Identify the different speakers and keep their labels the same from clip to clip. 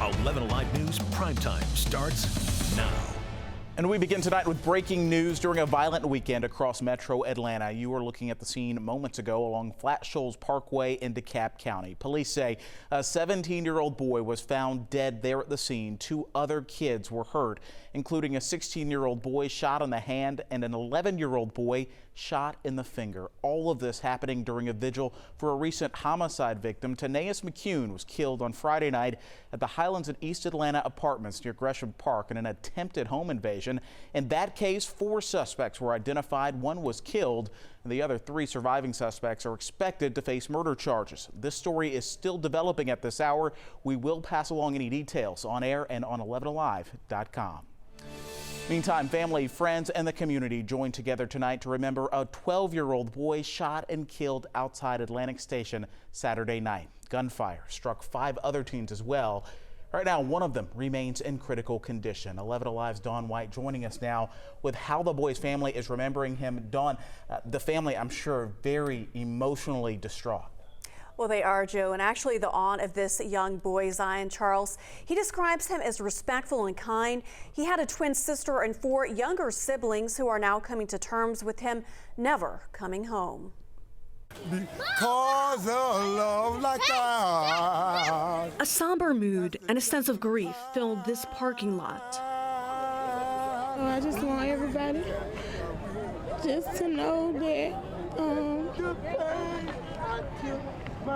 Speaker 1: 11 Alive News Primetime starts now.
Speaker 2: And we begin tonight with breaking news during a violent weekend across metro Atlanta. You were looking at the scene moments ago along Flat Shoals Parkway in DeKalb County. Police say a 17-year-old boy was found dead there at the scene. 2 other kids were hurt, including a 16-year-old boy shot in the hand and an 11-year-old boy shot in the finger. All of this happening during a vigil for a recent homicide victim. Taneas McCune was killed on Friday night at the Highlands and East Atlanta apartments near Gresham Park in an attempted home invasion. In that case, 4 suspects were identified. 1 was killed, and the other 3 surviving suspects are expected to face murder charges. This story is still developing at this hour. We will pass along any details on air and on 11alive.com. Meantime, family, friends, and the community joined together tonight to remember a 12-year-old boy shot and killed outside Atlantic Station Saturday night. Gunfire struck 5 other teens as well. Right now, one of them remains in critical condition. 11 Alive's Dawn White joining us now with how the boy's family is remembering him. Dawn, the family, I'm sure, very emotionally distraught.
Speaker 3: Well, they are, Joe, and actually the aunt of this young boy, Zion Charles, he describes him as respectful and kind. He had a twin sister and 4 younger siblings who are now coming to terms with him never coming home.
Speaker 4: Because of love like that.
Speaker 5: A somber mood and a sense of grief filled this parking lot.
Speaker 6: I just want everybody just to know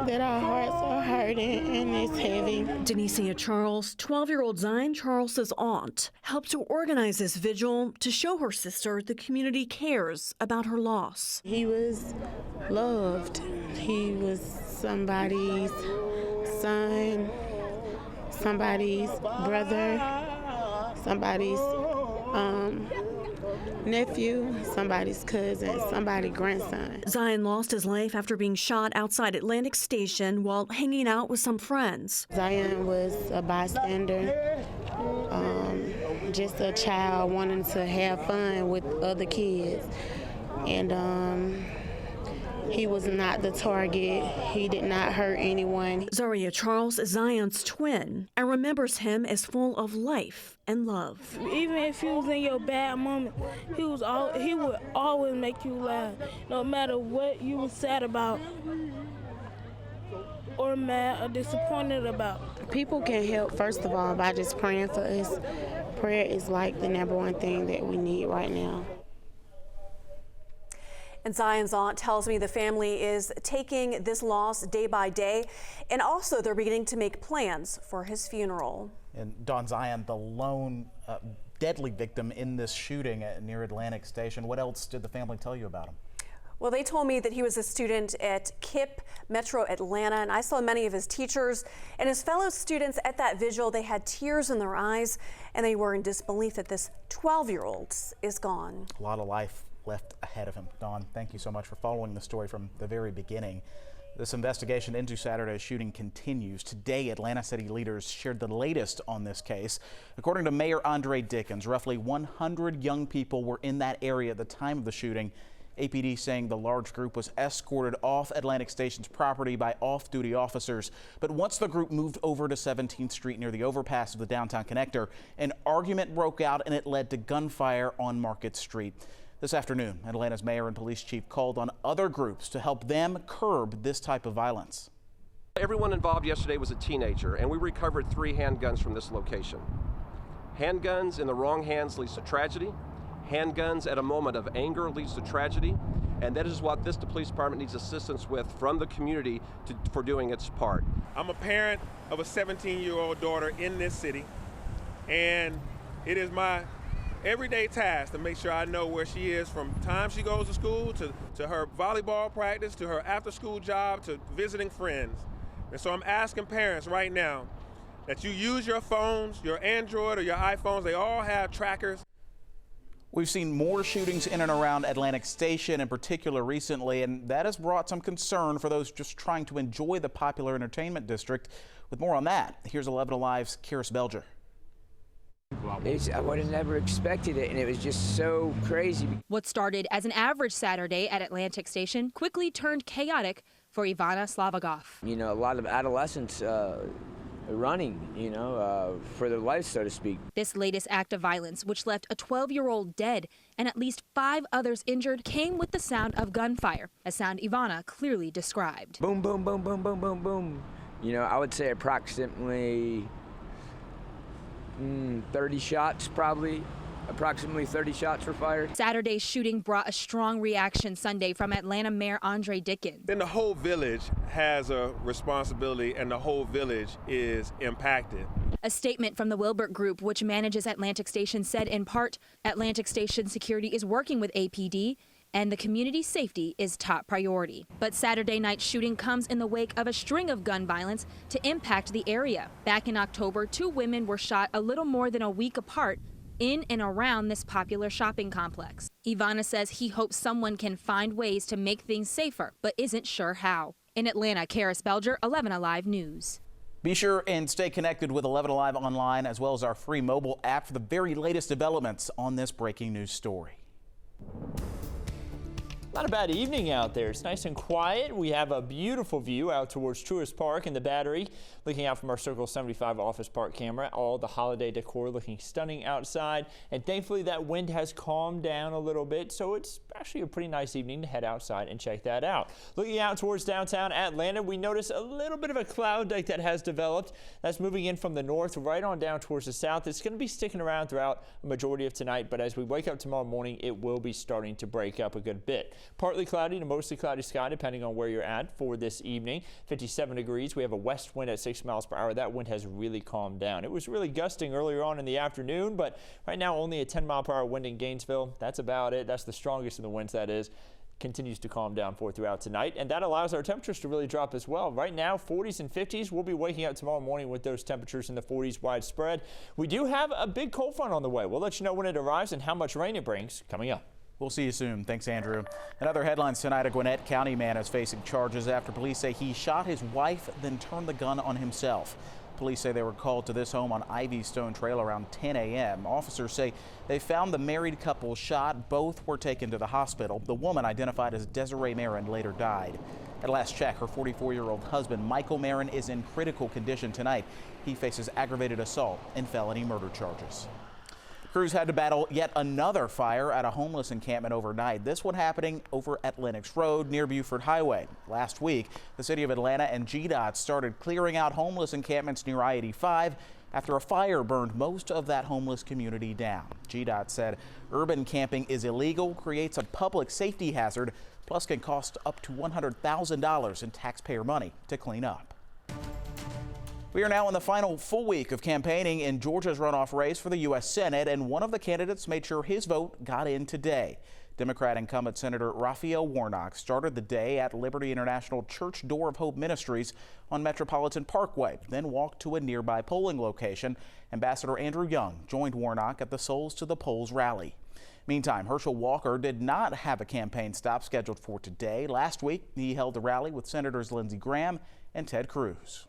Speaker 6: that our hearts are hurting and it's heavy.
Speaker 5: Denicia Charles, 12-year-old Zion Charles's aunt, helped to organize this vigil to show her sister the community cares about her loss.
Speaker 6: He was loved. He was somebody's son, somebody's brother, somebody's nephew, somebody's cousin, somebody's grandson.
Speaker 5: Zion lost his life after being shot outside Atlantic Station while hanging out with some friends.
Speaker 6: Zion was a bystander, just a child wanting to have fun with other kids. And he was not the target. He did not hurt anyone.
Speaker 5: Zaria Charles is Zion's twin and remembers him as full of life and love.
Speaker 7: Even if he was in your bad moment, he would always make you laugh, no matter what you were sad about or mad or disappointed about.
Speaker 6: People can help, first of all, by just praying for us. Prayer is like the #1 thing that we need right now.
Speaker 3: And Zion's aunt tells me the family is taking this loss day by day, and also they're beginning to make plans for his funeral.
Speaker 2: And Dawn, Zion, the lone deadly victim in this shooting near Atlantic Station. What else did the family tell you about him?
Speaker 3: Well, they told me that he was a student at KIPP Metro Atlanta, and I saw many of his teachers and his fellow students at that vigil. They had tears in their eyes, and they were in disbelief that this 12-year-old is gone.
Speaker 2: A lot of life left ahead of him. Dawn, thank you so much for following the story from the very beginning. This investigation into Saturday's shooting continues. Today, Atlanta city leaders shared the latest on this case. According to Mayor Andre Dickens, roughly 100 young people were in that area at the time of the shooting. APD saying the large group was escorted off Atlantic Station's property by off-duty officers. But once the group moved over to 17th Street near the overpass of the downtown connector, an argument broke out and it led to gunfire on Market Street. This afternoon, Atlanta's mayor and police chief called on other groups to help them curb this type of violence.
Speaker 8: Everyone involved yesterday was a teenager, and we recovered 3 handguns from this location. Handguns in the wrong hands leads to tragedy. Handguns at a moment of anger leads to tragedy. And that is what this police department needs assistance with from the community for doing its part.
Speaker 9: I'm a parent of a 17-year-old daughter in this city, and it is my everyday task to make sure I know where she is from time she goes to school to her volleyball practice, to her after-school job, to visiting friends. And so I'm asking parents right now that you use your phones, your Android or your iPhones. They all have trackers.
Speaker 2: We've seen more shootings in and around Atlantic Station in particular recently, and that has brought some concern for those just trying to enjoy the popular entertainment district. With more on that, here's 11 Alive's Karis Belger.
Speaker 10: I would have never expected it, and it was just so crazy.
Speaker 11: What started as an average Saturday at Atlantic Station quickly turned chaotic for Ivana Slavagov.
Speaker 10: You know, a lot of adolescents running, for their life, so to speak.
Speaker 11: This latest act of violence, which left a 12-year-old dead and at least 5 others injured, came with the sound of gunfire, a sound Ivana clearly described.
Speaker 10: Boom, boom, boom, boom, boom, boom, boom. I would say approximately 30 shots, probably. Approximately 30 shots were fired.
Speaker 11: Saturday's shooting brought a strong reaction Sunday from Atlanta Mayor Andre Dickens.
Speaker 9: Then the whole village has a responsibility, and the whole village is impacted.
Speaker 11: A statement from the Wilbert Group, which manages Atlantic Station, said in part, Atlantic Station security is working with APD and the community safety is top priority. But Saturday night's shooting comes in the wake of a string of gun violence to impact the area. Back in October, 2 women were shot a little more than a week apart in and around this popular shopping complex. Ivana says he hopes someone can find ways to make things safer, but isn't sure how. In Atlanta, Karis Belger, 11 Alive News.
Speaker 2: Be sure and stay connected with 11 Alive online as well as our free mobile app for the very latest developments on this breaking news story.
Speaker 12: Not a bad evening out there. It's nice and quiet. We have a beautiful view out towards Truist Park and the Battery. Looking out from our Circle 75 Office Park camera, all the holiday decor looking stunning outside. And thankfully that wind has calmed down a little bit, so it's actually a pretty nice evening to head outside and check that out. Looking out towards downtown Atlanta, we notice a little bit of a cloud dike that has developed. That's moving in from the north right on down towards the south. It's going to be sticking around throughout a majority of tonight, but as we wake up tomorrow morning, it will be starting to break up a good bit. Partly cloudy to mostly cloudy sky depending on where you're at for this evening. 57 degrees. We have a west wind at 6 miles per hour. That wind has really calmed down. It was really gusting earlier on in the afternoon, but right now only a 10 mile per hour wind in Gainesville. That's about it. That's the strongest of the winds, that is. Continues to calm down throughout tonight, and that allows our temperatures to really drop as well. Right now, 40s and 50s. We'll be waking up tomorrow morning with those temperatures in the 40s widespread. We do have a big cold front on the way. We'll let you know when it arrives and how much rain it brings coming up.
Speaker 2: We'll see you soon. Thanks, Andrew. And other headlines tonight, a Gwinnett County man is facing charges after police say he shot his wife, then turned the gun on himself. Police say they were called to this home on Ivy Stone Trail around 10 a.m. Officers say they found the married couple shot. Both were taken to the hospital. The woman, identified as Desiree Marin, later died. At last check, her 44-year-old husband, Michael Marin, is in critical condition tonight. He faces aggravated assault and felony murder charges. Crews had to battle yet another fire at a homeless encampment overnight. This one happening over at Lennox Road near Buford Highway. Last week, the city of Atlanta and GDOT started clearing out homeless encampments near I-85 after a fire burned most of that homeless community down. GDOT said urban camping is illegal, creates a public safety hazard, plus can cost up to $100,000 in taxpayer money to clean up. We are now in the final full week of campaigning in Georgia's runoff race for the U.S. Senate, and one of the candidates made sure his vote got in today. Democrat incumbent Senator Raphael Warnock started the day at Liberty International Church Door of Hope Ministries on Metropolitan Parkway, then walked to a nearby polling location. Ambassador Andrew Young joined Warnock at the Souls to the Polls rally. Meantime, Herschel Walker did not have a campaign stop scheduled for today. Last week, he held a rally with Senators Lindsey Graham and Ted Cruz.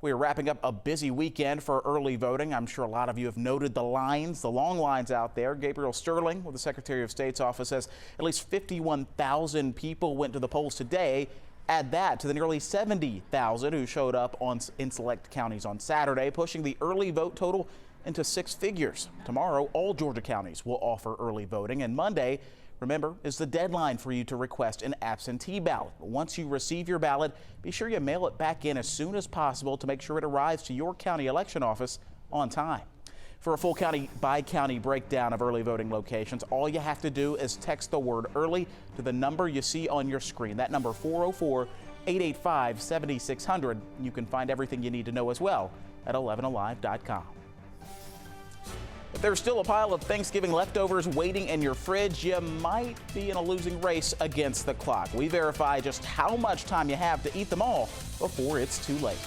Speaker 2: We are wrapping up a busy weekend for early voting. I'm sure a lot of you have noted the long lines out there. Gabriel Sterling with the Secretary of State's office says at least 51,000 people went to the polls today. Add that to the nearly 70,000 who showed up in select counties on Saturday, pushing the early vote total into 6 figures. Tomorrow, all Georgia counties will offer early voting, and Monday, remember, is the deadline for you to request an absentee ballot. Once you receive your ballot, be sure you mail it back in as soon as possible to make sure it arrives to your county election office on time. For a full county-by-county breakdown of early voting locations, all you have to do is text the word early to the number you see on your screen. That number, 404-885-7600. You can find everything you need to know as well at 11alive.com. If there's still a pile of Thanksgiving leftovers waiting in your fridge, you might be in a losing race against the clock. We verify just how much time you have to eat them all before it's too late.